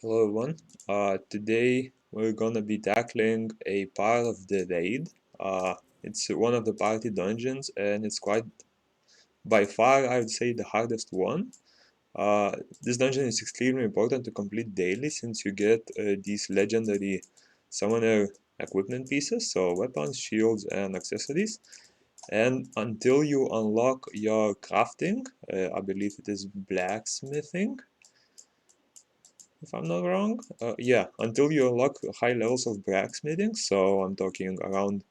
Hello everyone. Today we're gonna be tackling a part of the raid. It's one of the party dungeons and it's quite, by far, I would say the hardest one. This dungeon is extremely important to complete daily since you get these legendary summoner equipment pieces, so weapons, shields, and accessories. And until you unlock your crafting, I believe it is blacksmithing, if I'm not wrong. Yeah, until you unlock high levels of blacksmithing, so I'm talking around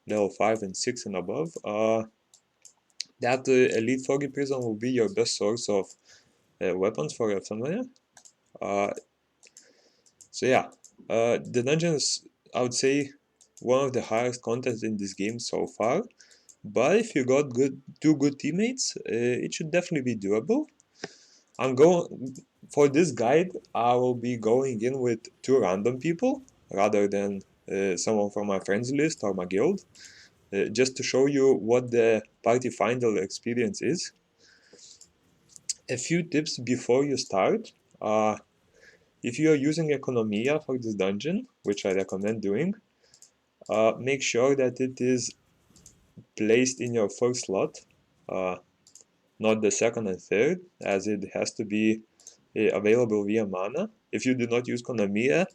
level 5 and 6 and above, that elite foggy prism will be your best source of weapons for your summoner. Uh, so yeah, the dungeon is, I would say, one of the highest contests in this game so far. But if you got two good teammates, it should definitely be doable. I'm going for this guide. I will be going in with two random people rather than someone from my friends list or my guild, just to show you what the party finder experience is. A few tips before you start. If you are using Economia for this dungeon, which I recommend doing, make sure that it is placed in your first slot, uh, not the second and third, as it has to be available via mana. If you do not use Konamiya,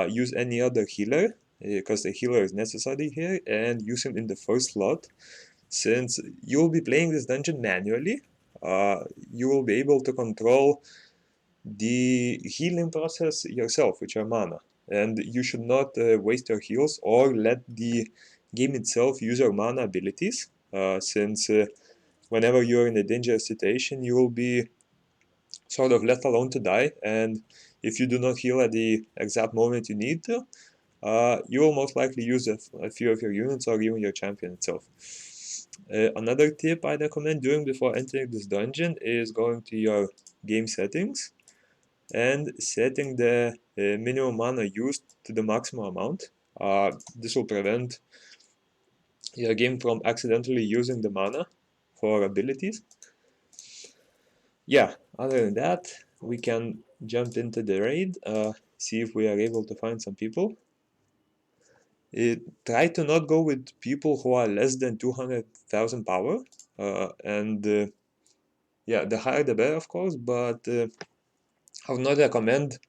use any other healer, because the healer is necessary here, and use him in the first slot. Since you will be playing this dungeon manually, you will be able to control the healing process yourself with your mana. And you should not waste your heals or let the game itself use your mana abilities, since whenever you're in a dangerous situation, you will be sort of left alone to die, and if you do not heal at the exact moment you need to, you will most likely use a few of your units or even your champion itself. Another tip I recommend doing before entering this dungeon is going to your game settings and setting the minimum mana used to the maximum amount. This will prevent your game from accidentally using the mana for abilities. Yeah, other than that, we can jump into the raid, see if we are able to find some people. Try to not go with people who are less than 200,000 power, and yeah, the higher the better, of course, but I would not recommend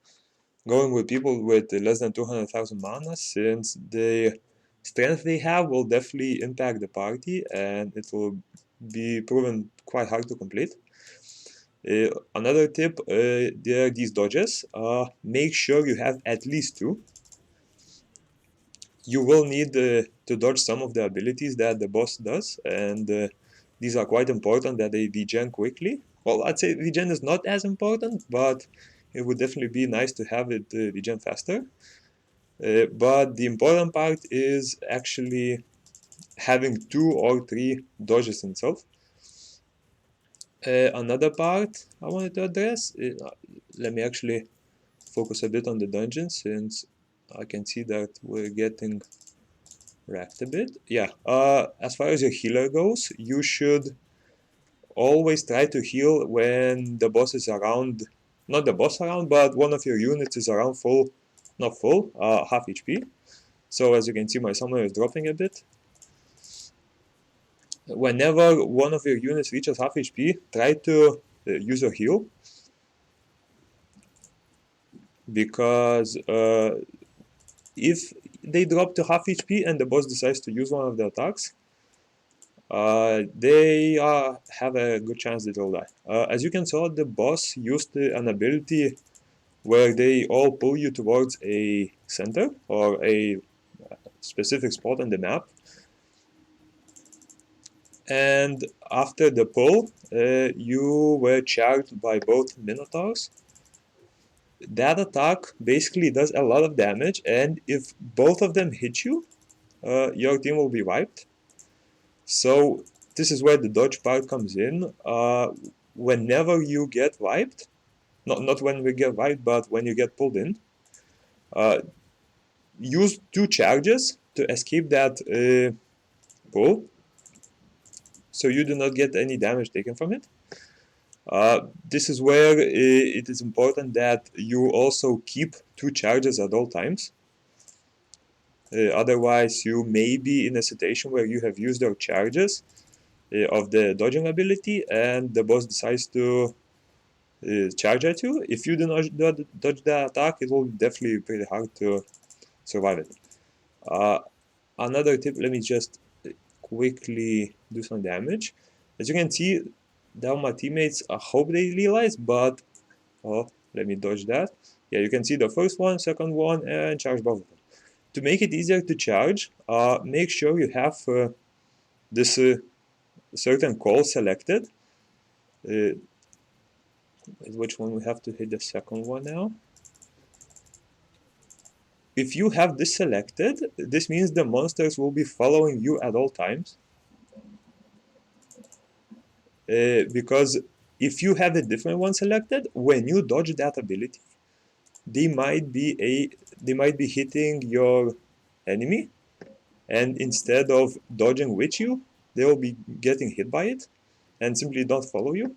going with people with less than 200,000 mana, since the strength they have will definitely impact the party and it will be proven quite hard to complete. Another tip, there are these dodges. Make sure you have at least two. You will need to dodge some of the abilities that the boss does, and these are quite important that they regen quickly. Well, I'd say regen is not as important, but it would definitely be nice to have it regen faster. But the important part is actually having two or three dodges itself. Another part I wanted to address, let me actually focus a bit on the dungeon, since I can see that we're getting wrecked a bit. Yeah, as far as your healer goes, you should always try to heal when the boss is around, not the boss around, but one of your units is around full, not full, half HP. So as you can see, my summoner is dropping a bit. Whenever one of your units reaches half HP, try to use your heal, because if they drop to half HP and the boss decides to use one of the attacks, they have a good chance that they'll die. As you can see, the boss used an ability where they all pull you towards a center or a specific spot on the map. And after the pull, you were charged by both Minotaurs. That attack basically does a lot of damage, and if both of them hit you, your team will be wiped. So this is where the dodge part comes in. Whenever you get wiped, not when we get wiped, but when you get pulled in, uh, use two charges to escape that pull, so you do not get any damage taken from it. This is where it is important that you also keep 2 charges at all times. Otherwise, you may be in a situation where you have used your charges of the dodging ability, and the boss decides to charge at you. If you do not dodge the attack, it will be definitely pretty hard to survive it. Another tip, let me just quickly do some damage. As you can see, now my teammates, I hope they realize, but oh, let me dodge that. Yeah, you can see the first one, second one, and charge both of them. To make it easier to charge, make sure you have this certain call selected. Which one we have to hit the second one now? If you have this selected, this means the monsters will be following you at all times. Because if you have a different one selected, when you dodge that ability, they might be hitting your enemy, and instead of dodging with you, they will be getting hit by it and simply don't follow you.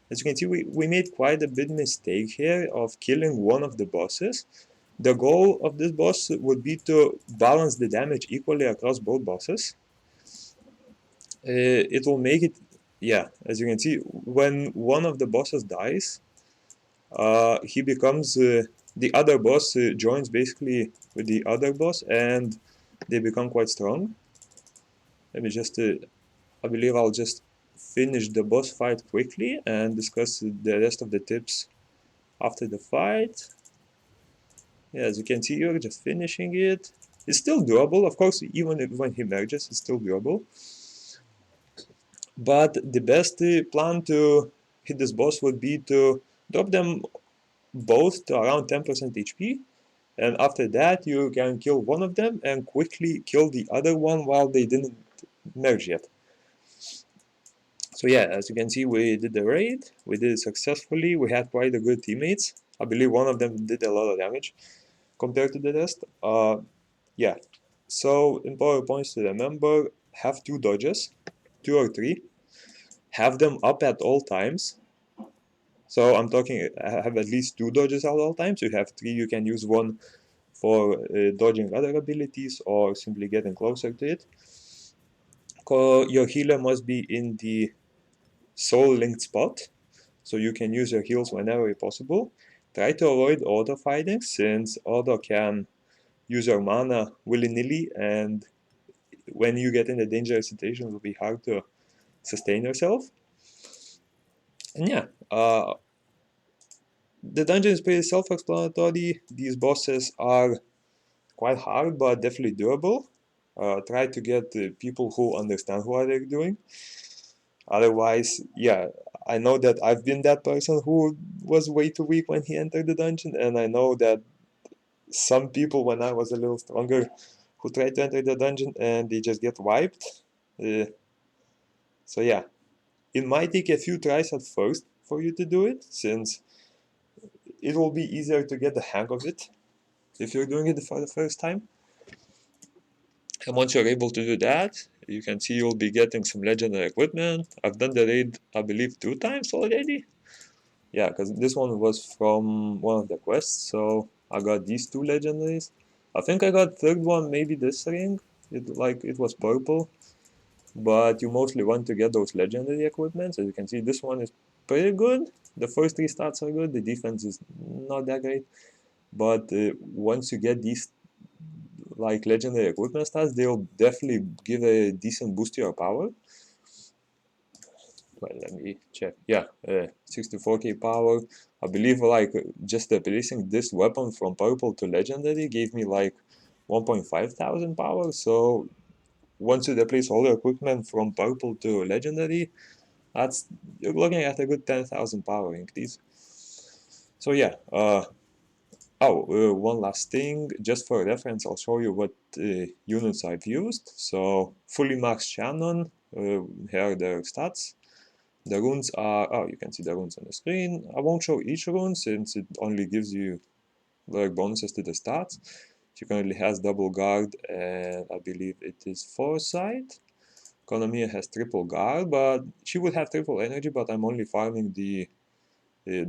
As you can see, we made quite a big mistake here of killing one of the bosses. The goal of this boss would be to balance the damage equally across both bosses. It will make it, yeah, as you can see, when one of the bosses dies, he becomes, the other boss joins basically with the other boss, and they become quite strong. Let me just, I believe I'll just finish the boss fight quickly and discuss the rest of the tips after the fight. Yeah, as you can see, you're just finishing it. It's still doable, of course, even when he merges, it's still doable. But the best plan to hit this boss would be to drop them both to around 10% HP, and after that you can kill one of them and quickly kill the other one while they didn't merge yet. So yeah, as you can see, we did the raid, we did it successfully, we had quite a good teammates. I believe one of them did a lot of damage compared to the rest. Yeah, so important points to remember: have 2 dodges, 2 or 3, have them up at all times. So I'm talking, have at least 2 dodges at all times. You have 3, you can use one for dodging other abilities or simply getting closer to it. Your healer must be in the soul linked spot, so you can use your heals whenever possible. Try to avoid auto fighting, since auto can use your mana willy-nilly, and when you get in a dangerous situation, it will be hard to sustain yourself. And yeah, the dungeon is pretty self-explanatory. These bosses are quite hard, but definitely doable. Try to get people who understand what they're doing. Otherwise, yeah, I know that I've been that person who was way too weak when he entered the dungeon, and I know that some people, when I was a little stronger, who tried to enter the dungeon and they just get wiped. So yeah, it might take a few tries at first for you to do it, since it will be easier to get the hang of it if you're doing it for the first time. And once you're able to do that, you can see you'll be getting some legendary equipment. I've done the raid, I believe, 2 times already. Yeah, because this one was from one of the quests, so I got these 2 legendaries. I think I got third one, maybe this ring. It was purple, but you mostly want to get those legendary equipments. As you can see, this one is pretty good. The first 3 stats are good. The defense is not that great, but once you get these like legendary equipment stats, they'll definitely give a decent boost to your power. Well, let me check. Yeah, 64k power. I believe like just replacing this weapon from purple to legendary gave me like 1.5 thousand power. So once you replace all your equipment from purple to legendary, you're looking at a good 10,000 power increase. So yeah, one last thing, just for reference, I'll show you what units I've used. So fully maxed Shannon, here are their stats. The runes are, you can see the runes on the screen. I won't show each rune since it only gives you like bonuses to the stats. She currently has double guard, and I believe it is foresight. Konamiya has triple guard, but she would have triple energy, but I'm only farming the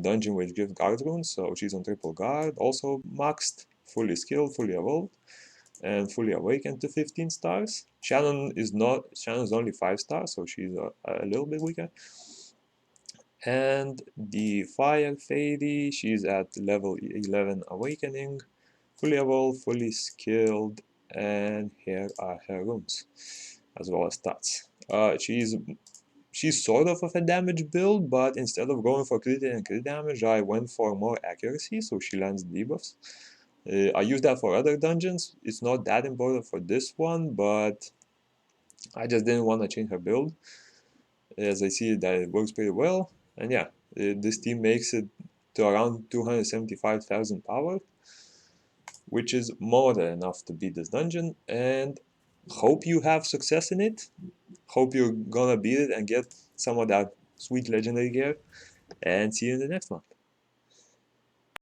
dungeon which gives guard runes, so she's on triple guard, also maxed, fully skilled, fully evolved, and fully awakened to 15 stars. Shannon's only 5 stars, so she's a little bit weaker. And the Fire Fairy, she's at level 11 awakening, fully evolved, fully skilled, and here are her runes, as well as stats. She's sort of a damage build, but instead of going for crit and crit damage, I went for more accuracy, so she lands debuffs. I use that for other dungeons. It's not that important for this one, but I just didn't want to change her build, as I see that it works pretty well. And yeah, this team makes it to around 275,000 power, which is more than enough to beat this dungeon, and hope you have success in it. Hope you're gonna beat it and get some of that sweet legendary gear, and see you in the next one.